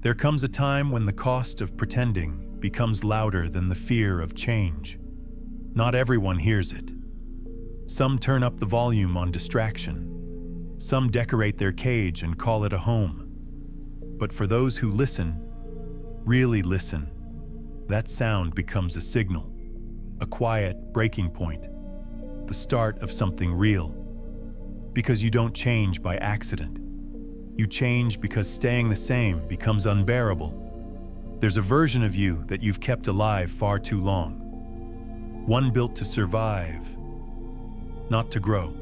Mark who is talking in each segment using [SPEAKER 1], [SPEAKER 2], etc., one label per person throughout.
[SPEAKER 1] There comes a time when the cost of pretending becomes louder than the fear of change. Not everyone hears it. Some turn up the volume on distraction. Some decorate their cage and call it a home. But for those who listen, really listen, that sound becomes a signal, a quiet breaking point, the start of something real. Because you don't change by accident. You change because staying the same becomes unbearable. There's a version of you that you've kept alive far too long. One built to survive, not to grow.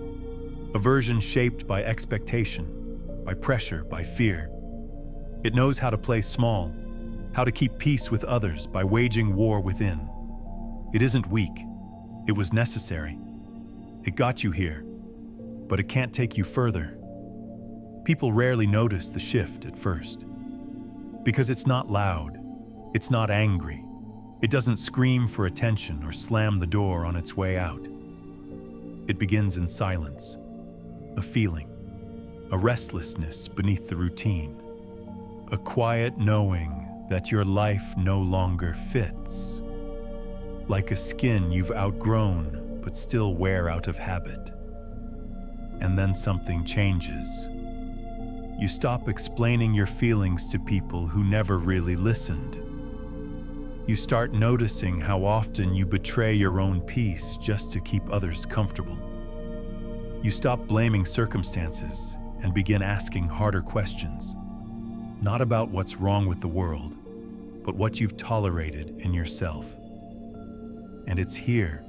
[SPEAKER 1] A version shaped by expectation, by pressure, by fear. It knows how to play small, how to keep peace with others by waging war within. It isn't weak. It was necessary. It got you here, but it can't take you further. People rarely notice the shift at first. Because it's not loud. It's not angry. It doesn't scream for attention or slam the door on its way out. It begins in silence. A feeling. A restlessness beneath the routine. A quiet knowing that your life no longer fits. Like a skin you've outgrown but still wear out of habit. And then something changes. You stop explaining your feelings to people who never really listened. You start noticing how often you betray your own peace just to keep others comfortable. You stop blaming circumstances and begin asking harder questions. Not about what's wrong with the world, but what you've tolerated in yourself. And it's here,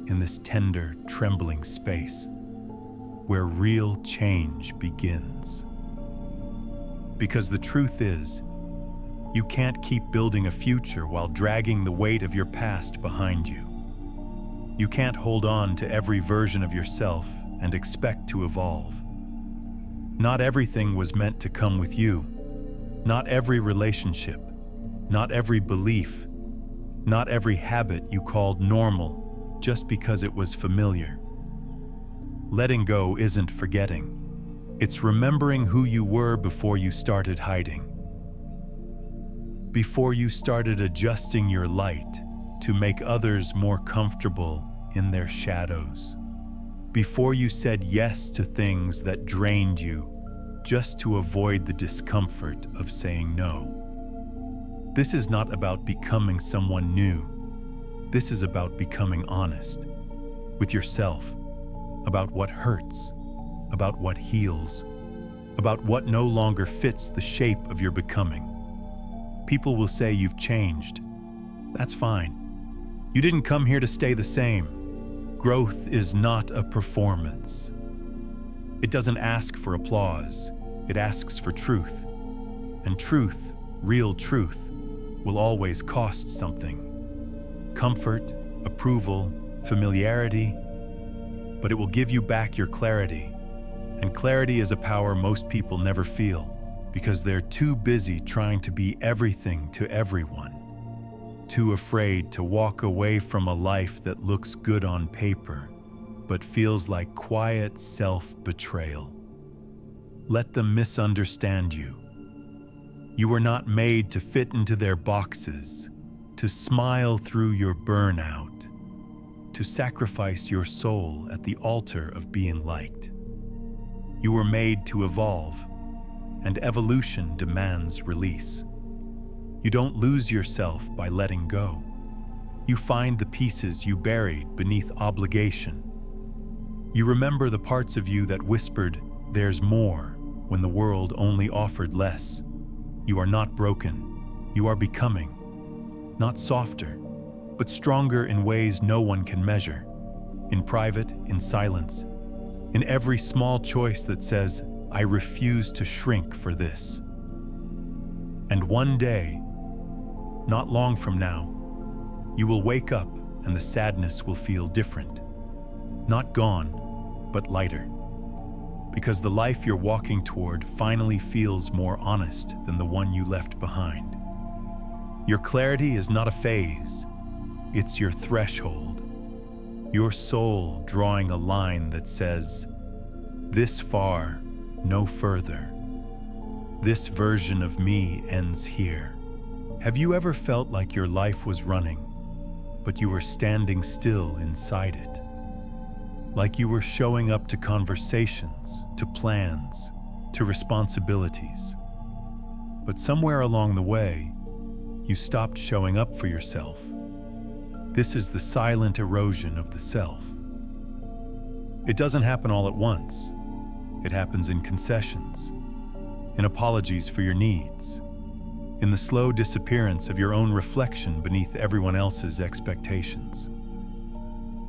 [SPEAKER 1] in this tender, trembling space, where real change begins. Because the truth is, you can't keep building a future while dragging the weight of your past behind you. You can't hold on to every version of yourself and expect to evolve. Not everything was meant to come with you. Not every relationship, not every belief, not every habit you called normal just because it was familiar. Letting go isn't forgetting. It's remembering who you were before you started hiding. Before you started adjusting your light to make others more comfortable in their shadows. Before you said yes to things that drained you just to avoid the discomfort of saying no. This is not about becoming someone new. This is about becoming honest with yourself, about what hurts, about what heals, about what no longer fits the shape of your becoming. People will say you've changed. That's fine. You didn't come here to stay the same. Growth is not a performance. It doesn't ask for applause. It asks for truth. And truth, real truth, will always cost something. Comfort, approval, familiarity, but it will give you back your clarity. And clarity is a power most people never feel because they're too busy trying to be everything to everyone. Too afraid to walk away from a life that looks good on paper, but feels like quiet self-betrayal. Let them misunderstand you. You were not made to fit into their boxes, to smile through your burnout, to sacrifice your soul at the altar of being liked. You were made to evolve, and evolution demands release. You don't lose yourself by letting go. You find the pieces you buried beneath obligation. You remember the parts of you that whispered, "There's more," when the world only offered less. You are not broken. You are becoming. Not softer, but stronger in ways no one can measure. In private, in silence. In every small choice that says, "I refuse to shrink for this." And one day, not long from now, you will wake up and the sadness will feel different. Not gone, but lighter. Because the life you're walking toward finally feels more honest than the one you left behind. Your clarity is not a phase, it's your threshold. Your soul drawing a line that says, "This far, no further." This version of me ends here. Have you ever felt like your life was running, but you were standing still inside it? Like you were showing up to conversations, to plans, to responsibilities. But somewhere along the way, you stopped showing up for yourself. This is the silent erosion of the self. It doesn't happen all at once. It happens in concessions, in apologies for your needs, in the slow disappearance of your own reflection beneath everyone else's expectations.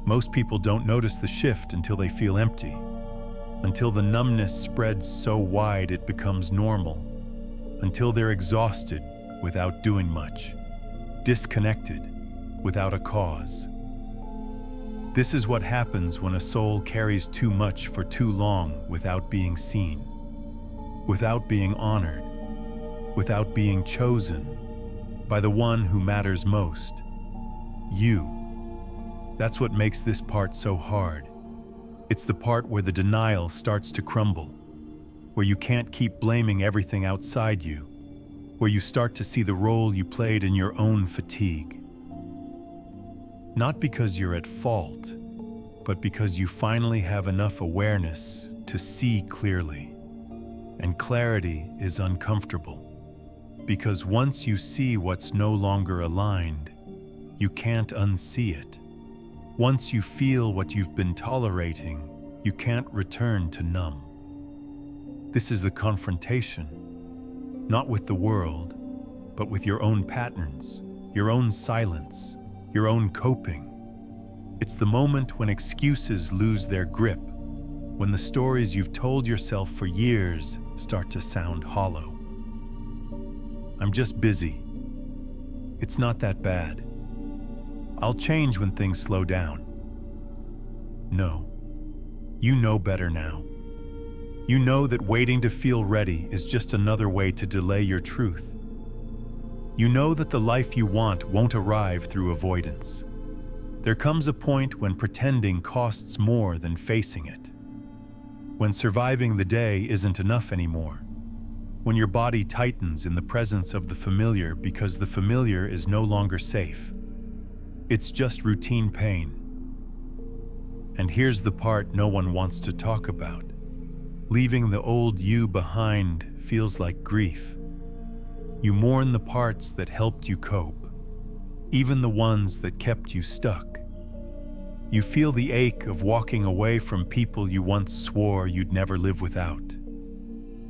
[SPEAKER 1] Most people don't notice the shift until they feel empty, until the numbness spreads so wide it becomes normal, until they're exhausted without doing much, disconnected without a cause. This is what happens when a soul carries too much for too long without being seen, without being honored, without being chosen by the one who matters most, you. That's what makes this part so hard. It's the part where the denial starts to crumble, where you can't keep blaming everything outside you, where you start to see the role you played in your own fatigue. Not because you're at fault, but because you finally have enough awareness to see clearly. And clarity is uncomfortable, because once you see what's no longer aligned, you can't unsee it. Once you feel what you've been tolerating, you can't return to numb. This is the confrontation, not with the world, but with your own patterns, your own silence, your own coping. It's the moment when excuses lose their grip, when the stories you've told yourself for years start to sound hollow. I'm just busy. It's not that bad. I'll change when things slow down. No, you know better now. You know that waiting to feel ready is just another way to delay your truth. You know that the life you want won't arrive through avoidance. There comes a point when pretending costs more than facing it. When surviving the day isn't enough anymore. When your body tightens in the presence of the familiar because the familiar is no longer safe. It's just routine pain. And here's the part no one wants to talk about. Leaving the old you behind feels like grief. You mourn the parts that helped you cope, even the ones that kept you stuck. You feel the ache of walking away from people you once swore you'd never live without,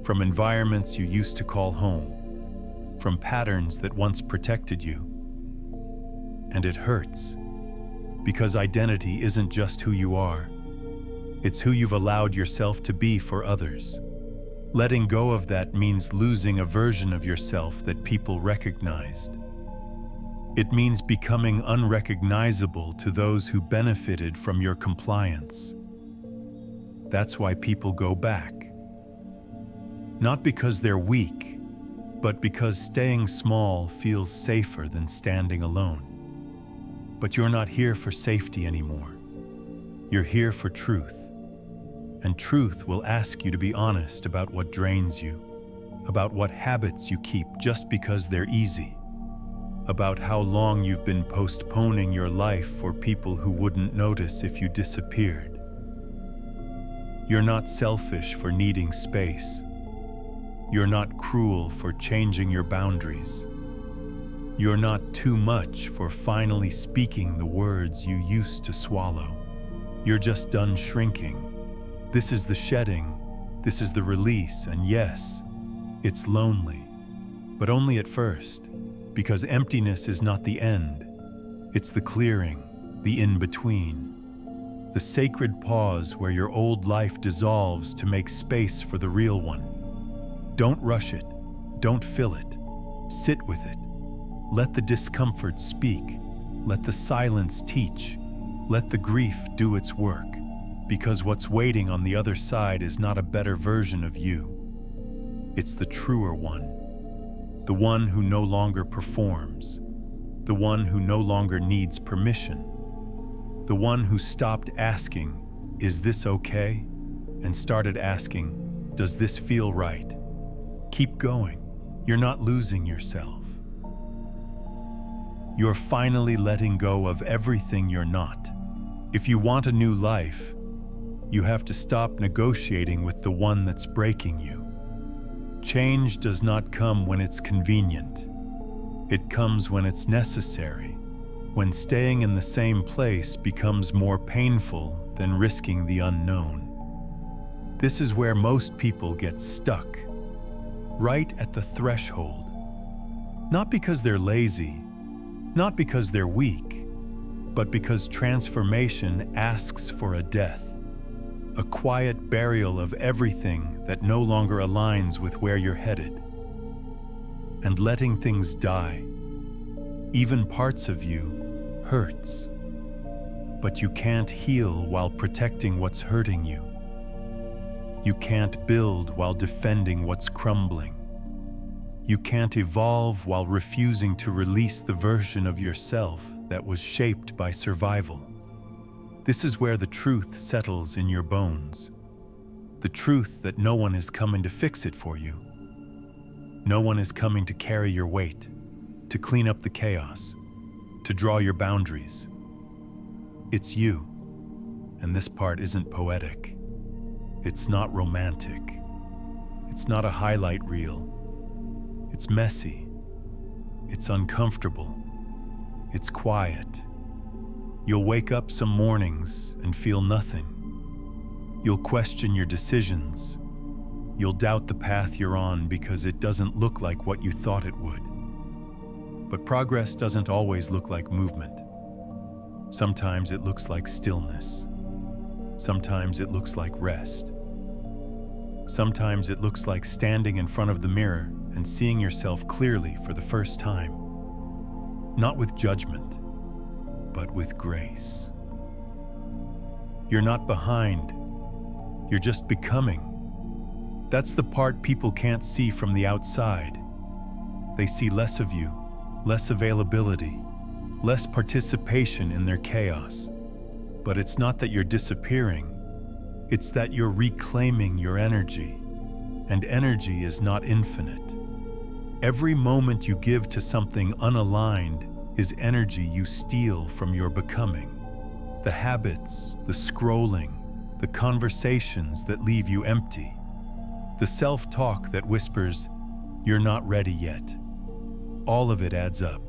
[SPEAKER 1] from environments you used to call home, from patterns that once protected you. And it hurts, because identity isn't just who you are. It's who you've allowed yourself to be for others. Letting go of that means losing a version of yourself that people recognized. It means becoming unrecognizable to those who benefited from your compliance. That's why people go back. Not because they're weak, but because staying small feels safer than standing alone. But you're not here for safety anymore. You're here for truth. And truth will ask you to be honest about what drains you, about what habits you keep just because they're easy, about how long you've been postponing your life for people who wouldn't notice if you disappeared. You're not selfish for needing space. You're not cruel for changing your boundaries. You're not too much for finally speaking the words you used to swallow. You're just done shrinking. This is the shedding, this is the release, and yes, it's lonely, but only at first, because emptiness is not the end. It's the clearing, the in-between, the sacred pause where your old life dissolves to make space for the real one. Don't rush it, don't fill it, sit with it. Let the discomfort speak, let the silence teach, let the grief do its work. Because what's waiting on the other side is not a better version of you. It's the truer one. The one who no longer performs. The one who no longer needs permission. The one who stopped asking, "Is this okay?" and started asking, "Does this feel right?" Keep going. You're not losing yourself. You're finally letting go of everything you're not. If you want a new life, you have to stop negotiating with the one that's breaking you. Change does not come when it's convenient. It comes when it's necessary, when staying in the same place becomes more painful than risking the unknown. This is where most people get stuck, right at the threshold. Not because they're lazy, not because they're weak, but because transformation asks for a death, a quiet burial of everything that no longer aligns with where you're headed. And letting things die, even parts of you, hurts. But you can't heal while protecting what's hurting you. You can't build while defending what's crumbling. You can't evolve while refusing to release the version of yourself that was shaped by survival. This is where the truth settles in your bones. The truth that no one is coming to fix it for you. No one is coming to carry your weight, to clean up the chaos, to draw your boundaries. It's you, and this part isn't poetic. It's not romantic. It's not a highlight reel. It's messy. It's uncomfortable. It's quiet. You'll wake up some mornings and feel nothing. You'll question your decisions. You'll doubt the path you're on because it doesn't look like what you thought it would. But progress doesn't always look like movement. Sometimes it looks like stillness. Sometimes it looks like rest. Sometimes it looks like standing in front of the mirror and seeing yourself clearly for the first time. Not with judgment, but with grace. You're not behind. You're just becoming. That's the part people can't see from the outside. They see less of you, less availability, less participation in their chaos. But it's not that you're disappearing. It's that you're reclaiming your energy. And energy is not infinite. Every moment you give to something unaligned is energy you steal from your becoming. The habits, the scrolling, the conversations that leave you empty. The self-talk that whispers, "You're not ready yet." All of it adds up.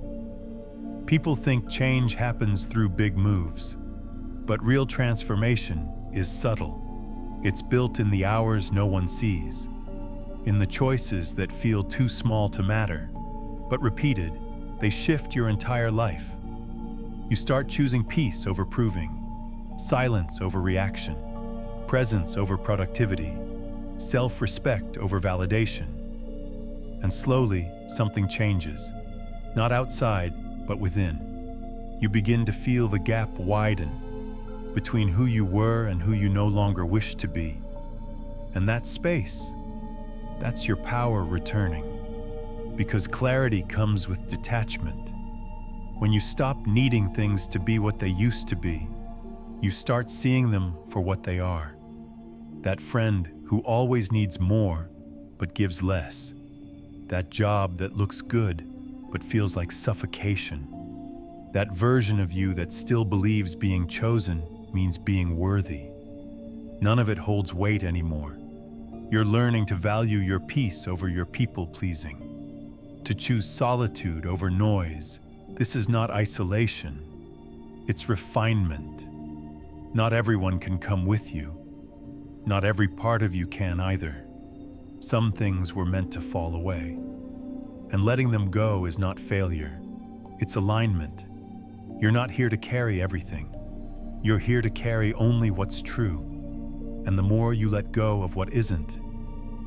[SPEAKER 1] People think change happens through big moves, but real transformation is subtle. It's built in the hours no one sees, in the choices that feel too small to matter, but repeated, they shift your entire life. You start choosing peace over proving, silence over reaction, presence over productivity, self-respect over validation. And slowly, something changes. Not outside, but within. You begin to feel the gap widen between who you were and who you no longer wish to be. And that space, that's your power returning. Because clarity comes with detachment. When you stop needing things to be what they used to be, you start seeing them for what they are. That friend who always needs more, but gives less. That job that looks good, but feels like suffocation. That version of you that still believes being chosen means being worthy. None of it holds weight anymore. You're learning to value your peace over your people-pleasing, to choose solitude over noise. This is not isolation. It's refinement. Not everyone can come with you. Not every part of you can either. Some things were meant to fall away. And letting them go is not failure. It's alignment. You're not here to carry everything. You're here to carry only what's true. And the more you let go of what isn't,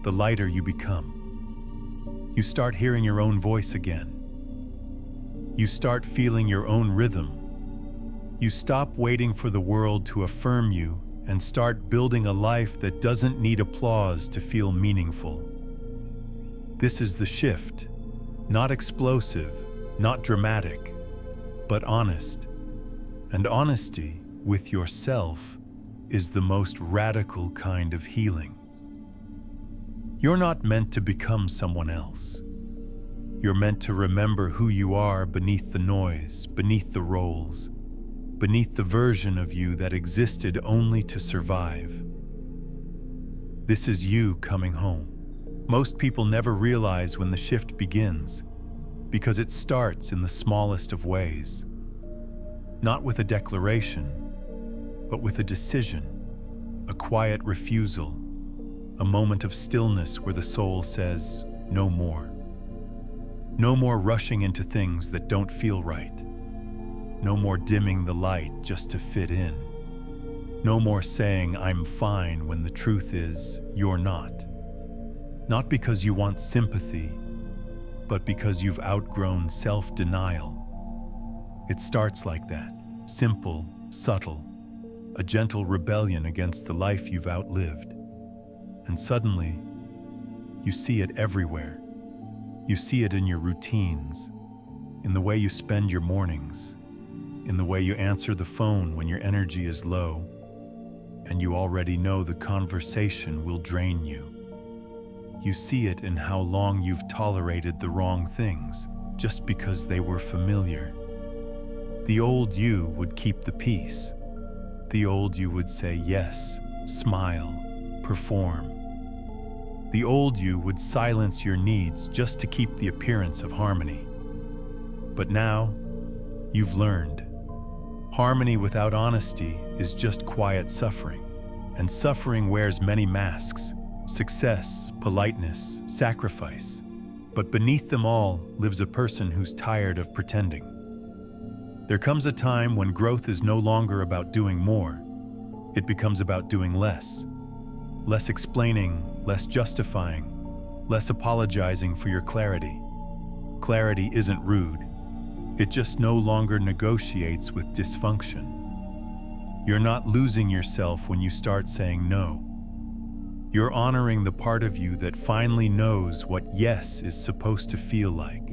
[SPEAKER 1] the lighter you become. You start hearing your own voice again. You start feeling your own rhythm. You stop waiting for the world to affirm you and start building a life that doesn't need applause to feel meaningful. This is the shift. Not explosive, not dramatic, but honest. And honesty with yourself is the most radical kind of healing. You're not meant to become someone else. You're meant to remember who you are beneath the noise, beneath the roles, beneath the version of you that existed only to survive. This is you coming home. Most people never realize when the shift begins, because it starts in the smallest of ways. Not with a declaration, but with a decision, a quiet refusal, a moment of stillness where the soul says, no more. No more rushing into things that don't feel right. No more dimming the light just to fit in. No more saying, I'm fine, when the truth is, you're not. Not because you want sympathy, but because you've outgrown self-denial. It starts like that, simple, subtle, a gentle rebellion against the life you've outlived. And suddenly, you see it everywhere. You see it in your routines, in the way you spend your mornings, in the way you answer the phone when your energy is low, and you already know the conversation will drain you. You see it in how long you've tolerated the wrong things just because they were familiar. The old you would keep the peace. The old you would say yes, smile, perform. The old you would silence your needs just to keep the appearance of harmony. But now, you've learned. Harmony without honesty is just quiet suffering. And suffering wears many masks: success, politeness, sacrifice. But beneath them all lives a person who's tired of pretending. There comes a time when growth is no longer about doing more. It becomes about doing less. Less explaining, less justifying, less apologizing for your clarity. Clarity isn't rude. It just no longer negotiates with dysfunction. You're not losing yourself when you start saying no. You're honoring the part of you that finally knows what yes is supposed to feel like.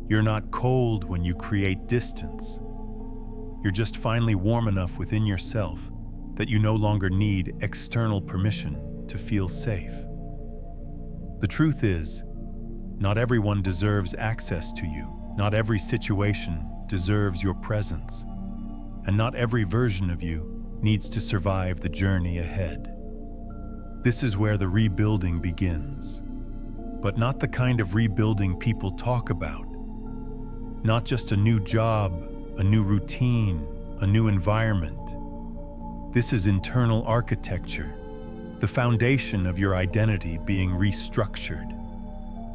[SPEAKER 1] You're not cold when you create distance. You're just finally warm enough within yourself that you no longer need external permission to feel safe. The truth is, not everyone deserves access to you. Not every situation deserves your presence. And not every version of you needs to survive the journey ahead. This is where the rebuilding begins. But not the kind of rebuilding people talk about. Not just a new job, a new routine, a new environment. This is internal architecture, the foundation of your identity being restructured,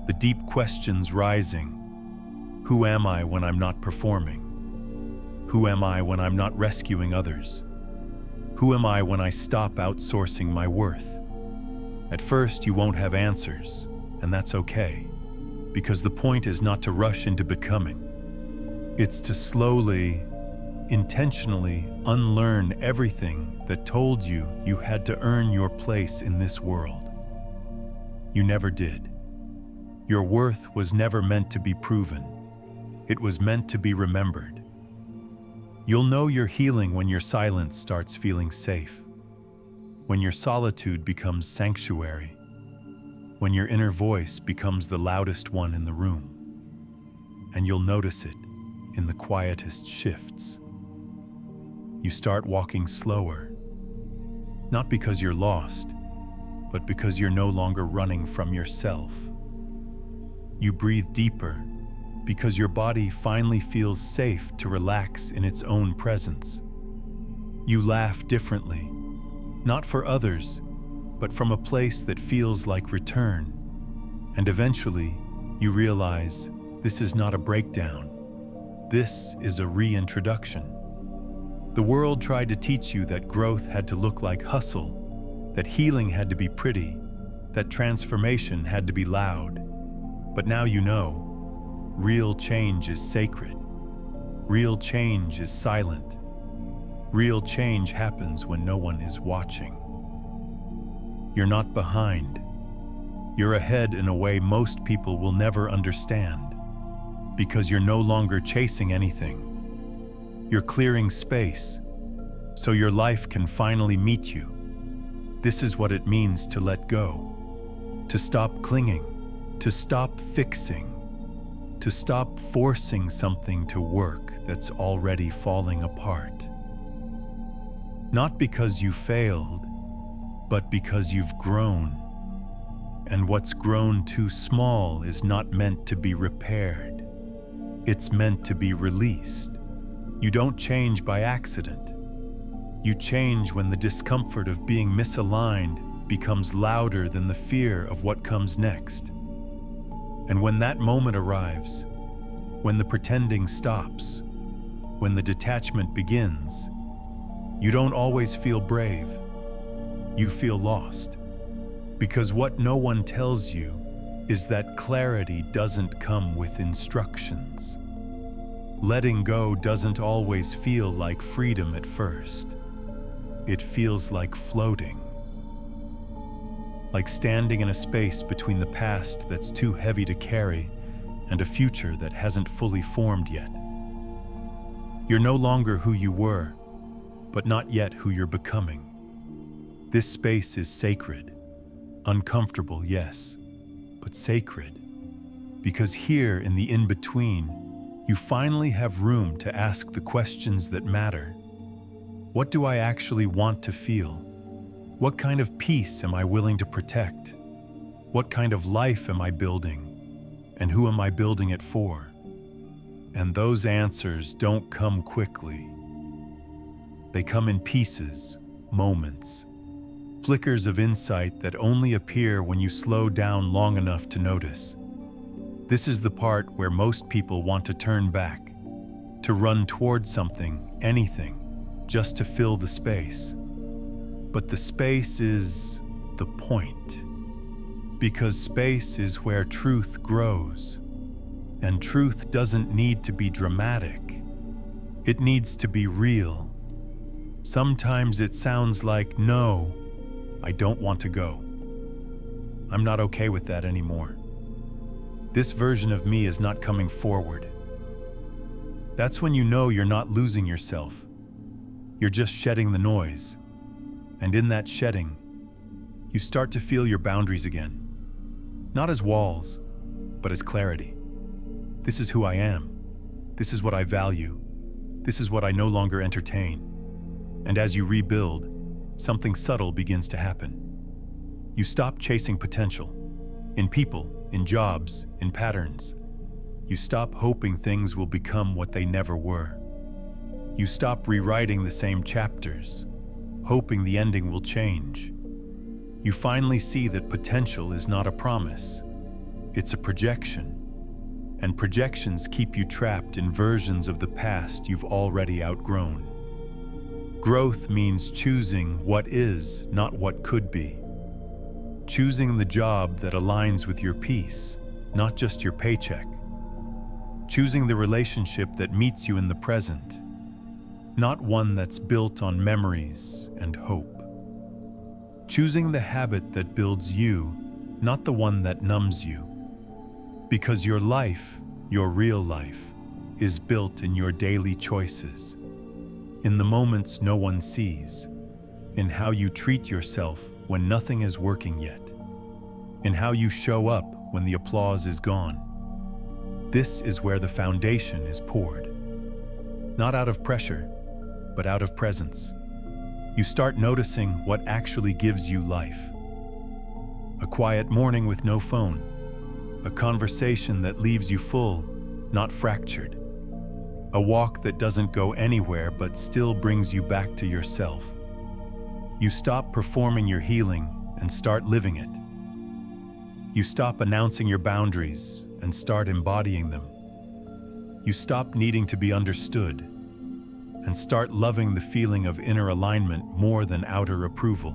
[SPEAKER 1] the deep questions rising. Who am I when I'm not performing? Who am I when I'm not rescuing others? Who am I when I stop outsourcing my worth? At first, you won't have answers, and that's okay, because the point is not to rush into becoming. It's to slowly, intentionally unlearn everything that told you you had to earn your place in this world. You never did. Your worth was never meant to be proven. It was meant to be remembered. You'll know you're healing when your silence starts feeling safe, when your solitude becomes sanctuary, when your inner voice becomes the loudest one in the room. And you'll notice it in the quietest shifts. You start walking slower, not because you're lost, but because you're no longer running from yourself. You breathe deeper because your body finally feels safe to relax in its own presence. You laugh differently, not for others, but from a place that feels like return. And eventually, you realize this is not a breakdown. This is a reintroduction. The world tried to teach you that growth had to look like hustle, that healing had to be pretty, that transformation had to be loud. But now you know, real change is sacred. Real change is silent. Real change happens when no one is watching. You're not behind. You're ahead in a way most people will never understand, because you're no longer chasing anything. You're clearing space, so your life can finally meet you. This is what it means to let go. to stop clinging, to stop fixing, to stop forcing something to work that's already falling apart. Not because you failed, but because you've grown. And what's grown too small is not meant to be repaired. It's meant to be released. You don't change by accident. You change when the discomfort of being misaligned becomes louder than the fear of what comes next. And when that moment arrives, when the pretending stops, when the detachment begins, you don't always feel brave. You feel lost. Because what no one tells you is that clarity doesn't come with instructions. Letting go doesn't always feel like freedom at first. It feels like floating. Like standing in a space between the past that's too heavy to carry and a future that hasn't fully formed yet. You're no longer who you were, but not yet who you're becoming. This space is sacred. Uncomfortable, yes, but sacred. Because here in the in-between, you finally have room to ask the questions that matter. What do I actually want to feel? What kind of peace am I willing to protect? What kind of life am I building? And who am I building it for? And those answers don't come quickly. They come in pieces, moments, flickers of insight that only appear when you slow down long enough to notice. This is the part where most people want to turn back, to run towards something, anything, just to fill the space. But the space is the point. Because space is where truth grows. And truth doesn't need to be dramatic. It needs to be real. Sometimes it sounds like, no, I don't want to go. I'm not okay with that anymore. This version of me is not coming forward. That's when you know you're not losing yourself. You're just shedding the noise. And in that shedding, you start to feel your boundaries again. Not as walls, but as clarity. This is who I am. This is what I value. This is what I no longer entertain. And as you rebuild, something subtle begins to happen. You stop chasing potential. In people, in jobs, in patterns. You stop hoping things will become what they never were. You stop rewriting the same chapters, hoping the ending will change. You finally see that potential is not a promise. It's a projection. And projections keep you trapped in versions of the past you've already outgrown. Growth means choosing what is, not what could be. Choosing the job that aligns with your peace, not just your paycheck. Choosing the relationship that meets you in the present, not one that's built on memories and hope. Choosing the habit that builds you, not the one that numbs you. Because your life, your real life, is built in your daily choices. In the moments no one sees. In how you treat yourself when nothing is working yet. In how you show up when the applause is gone. This is where the foundation is poured. Not out of pressure, but out of presence. You start noticing what actually gives you life. A quiet morning with no phone. A conversation that leaves you full, not fractured. A walk that doesn't go anywhere but still brings you back to yourself. You stop performing your healing and start living it. You stop announcing your boundaries and start embodying them. You stop needing to be understood and start loving the feeling of inner alignment more than outer approval.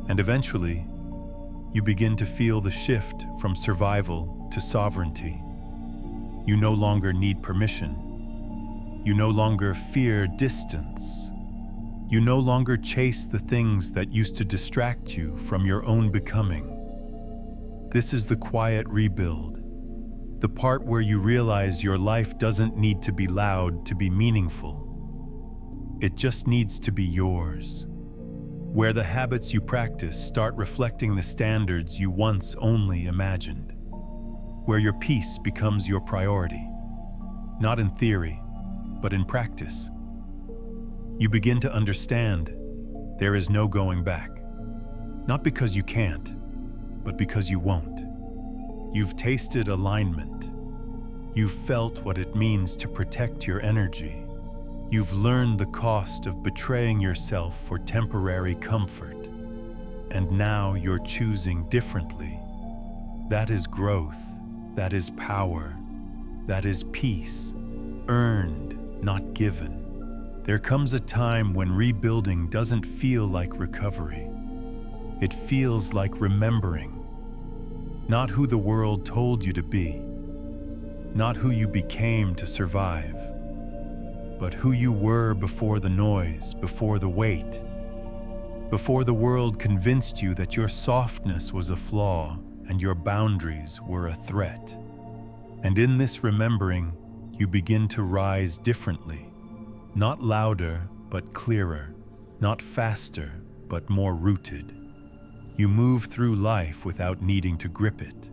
[SPEAKER 1] And eventually, you begin to feel the shift from survival to sovereignty. You no longer need permission. You no longer fear distance. You no longer chase the things that used to distract you from your own becoming. This is the quiet rebuild, the part where you realize your life doesn't need to be loud to be meaningful. It just needs to be yours. where the habits you practice start reflecting the standards you once only imagined, where your peace becomes your priority, not in theory, but in practice. You begin to understand there is no going back, not because you can't, but because you won't. You've tasted alignment. You've felt what it means to protect your energy. You've learned the cost of betraying yourself for temporary comfort. And now you're choosing differently. That is growth. That is power. That is peace. Earned, not given. There comes a time when rebuilding doesn't feel like recovery. It feels like remembering. Not who the world told you to be. Not who you became to survive. But who you were before the noise, before the weight. Before the world convinced you that your softness was a flaw and your boundaries were a threat. And in this remembering, you begin to rise differently. Not louder, but clearer. Not faster, but more rooted. You move through life without needing to grip it.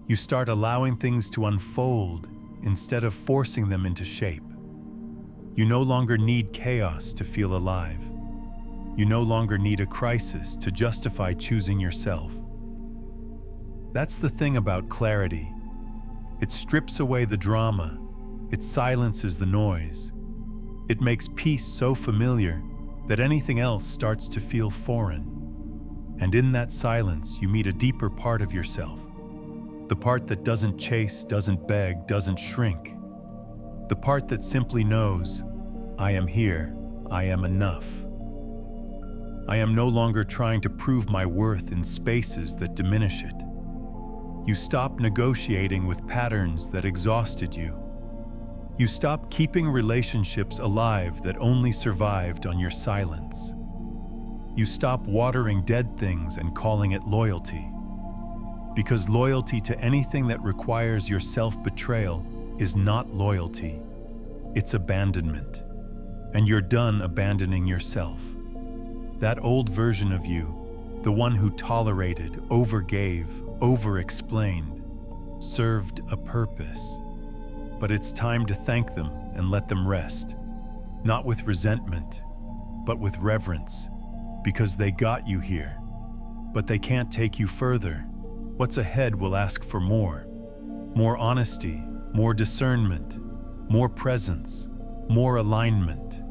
[SPEAKER 1] You start allowing things to unfold instead of forcing them into shape. You no longer need chaos to feel alive. You no longer need a crisis to justify choosing yourself. That's the thing about clarity. It strips away the drama. It silences the noise. It makes peace so familiar that anything else starts to feel foreign. And in that silence, you meet a deeper part of yourself. The part that doesn't chase, doesn't beg, doesn't shrink. The part that simply knows, I am here, I am enough. I am no longer trying to prove my worth in spaces that diminish it. You stop negotiating with patterns that exhausted you. You stop keeping relationships alive that only survived on your silence. You stop watering dead things and calling it loyalty. Because loyalty to anything that requires your self-betrayal is not loyalty. It's abandonment. And you're done abandoning yourself. That old version of you, the one who tolerated, overgave, over-explained, served a purpose. But it's time to thank them and let them rest. Not with resentment, but with reverence. Because they got you here. But they can't take you further. What's ahead will ask for more. More honesty, more discernment, more presence, more alignment.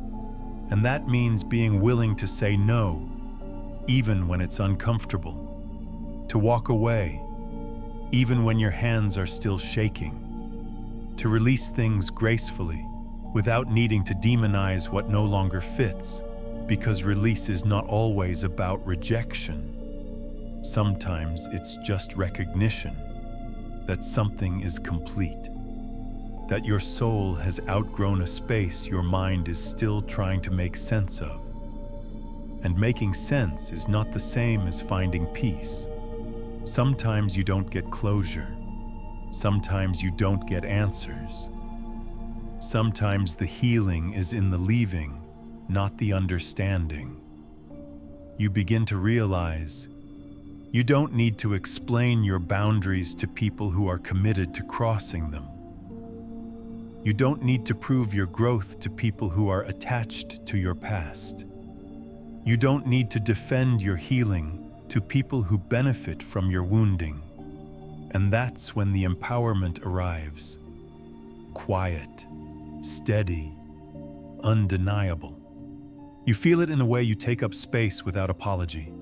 [SPEAKER 1] And that means being willing to say no, even when it's uncomfortable. To walk away, even when your hands are still shaking. To release things gracefully, without needing to demonize what no longer fits, because release is not always about rejection. Sometimes it's just recognition that something is complete. That your soul has outgrown a space your mind is still trying to make sense of. And making sense is not the same as finding peace. Sometimes you don't get closure. Sometimes you don't get answers. Sometimes the healing is in the leaving, not the understanding. You begin to realize you don't need to explain your boundaries to people who are committed to crossing them. You don't need to prove your growth to people who are attached to your past. You don't need to defend your healing to people who benefit from your wounding. And that's when the empowerment arrives. Quiet, steady, undeniable. You feel it in the way you take up space without apology,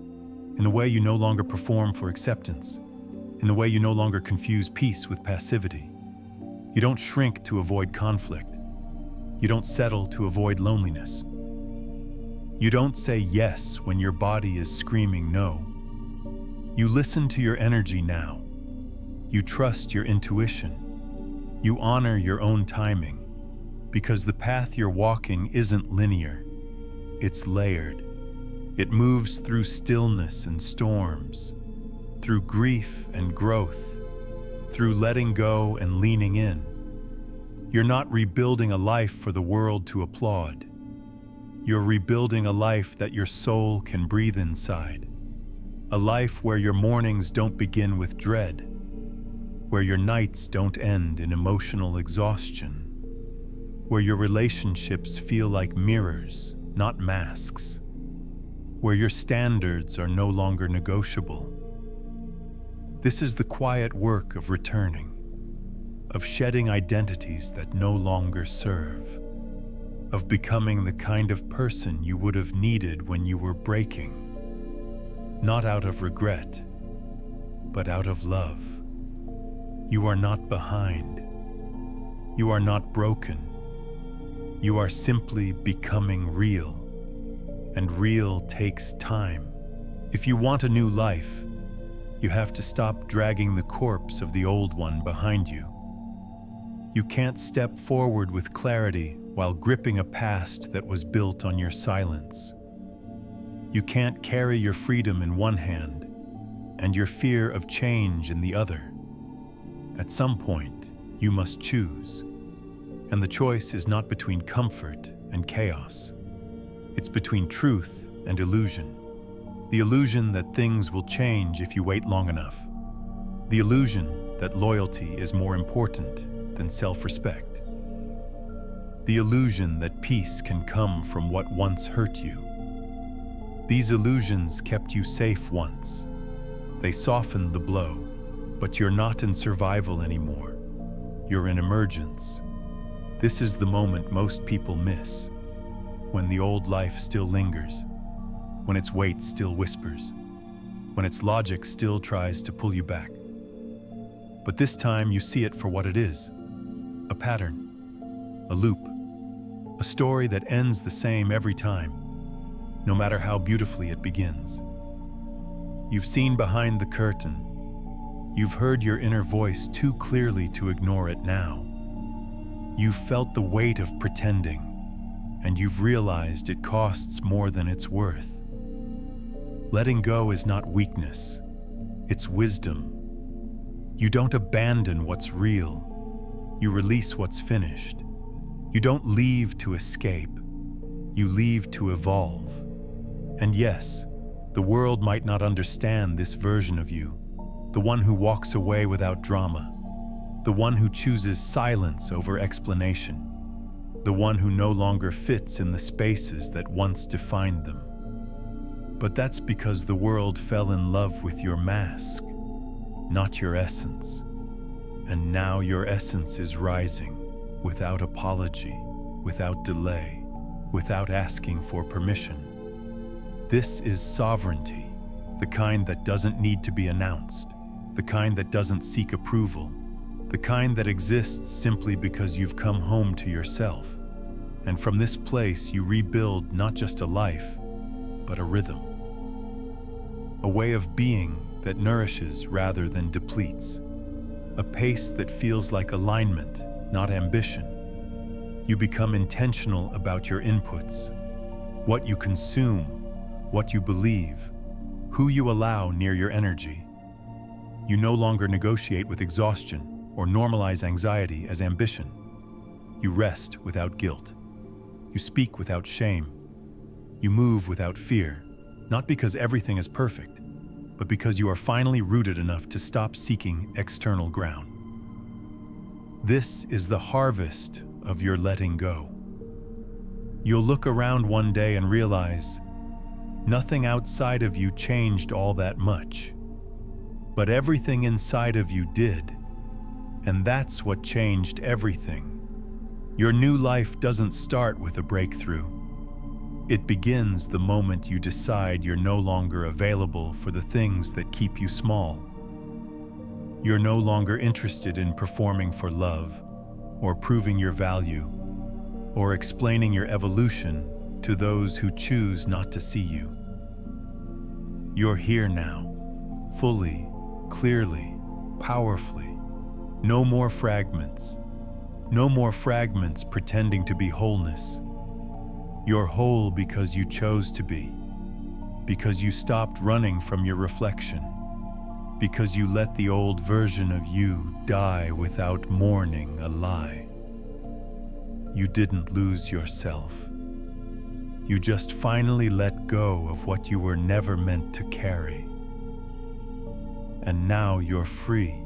[SPEAKER 1] in the way you no longer perform for acceptance, in the way you no longer confuse peace with passivity. You don't shrink to avoid conflict. You don't settle to avoid loneliness. You don't say yes when your body is screaming no. You listen to your energy now. You trust your intuition. You honor your own timing, because the path you're walking isn't linear. It's layered. It moves through stillness and storms, through grief and growth, through letting go and leaning in. You're not rebuilding a life for the world to applaud. You're rebuilding a life that your soul can breathe inside. A life where your mornings don't begin with dread, where your nights don't end in emotional exhaustion, where your relationships feel like mirrors, not masks, where your standards are no longer negotiable. This is the quiet work of returning, of shedding identities that no longer serve, of becoming the kind of person you would have needed when you were breaking, not out of regret, but out of love. You are not behind. You are not broken. You are simply becoming real, and real takes time. If you want a new life, you have to stop dragging the corpse of the old one behind you. You can't step forward with clarity while gripping a past that was built on your silence. You can't carry your freedom in one hand and your fear of change in the other. At some point, you must choose. And the choice is not between comfort and chaos. It's between truth and illusion. The illusion that things will change if you wait long enough. The illusion that loyalty is more important than self-respect. The illusion that peace can come from what once hurt you. These illusions kept you safe once. They softened the blow, but you're not in survival anymore. You're in emergence. This is the moment most people miss, when the old life still lingers, when its weight still whispers, when its logic still tries to pull you back. But this time you see it for what it is, a pattern, a loop, a story that ends the same every time, no matter how beautifully it begins. You've seen behind the curtain. You've heard your inner voice too clearly to ignore it now. You've felt the weight of pretending, and you've realized it costs more than it's worth. Letting go is not weakness, it's wisdom. You don't abandon what's real. You release what's finished. You don't leave to escape. You leave to evolve. And yes, the world might not understand this version of you, the one who walks away without drama, the one who chooses silence over explanation, the one who no longer fits in the spaces that once defined them. But that's because the world fell in love with your mask, not your essence. And now your essence is rising, without apology, without delay, without asking for permission. This is sovereignty, the kind that doesn't need to be announced, the kind that doesn't seek approval, the kind that exists simply because you've come home to yourself. And from this place you rebuild not just a life, but a rhythm. A way of being that nourishes rather than depletes. A pace that feels like alignment, not ambition. You become intentional about your inputs, what you consume, what you believe, who you allow near your energy. You no longer negotiate with exhaustion or normalize anxiety as ambition. You rest without guilt. You speak without shame. You move without fear, not because everything is perfect, but because you are finally rooted enough to stop seeking external ground. This is the harvest of your letting go. You'll look around one day and realize nothing outside of you changed all that much, but everything inside of you did, and that's what changed everything. Your new life doesn't start with a breakthrough. It begins the moment you decide you're no longer available for the things that keep you small. You're no longer interested in performing for love, or proving your value, or explaining your evolution to those who choose not to see you. You're here now, fully, clearly, powerfully. No more fragments. No more fragments pretending to be wholeness. You're whole because you chose to be, because you stopped running from your reflection, because you let the old version of you die without mourning a lie. You didn't lose yourself. You just finally let go of what you were never meant to carry. And now you're free.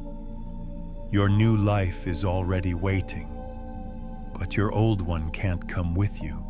[SPEAKER 1] Your new life is already waiting, but your old one can't come with you.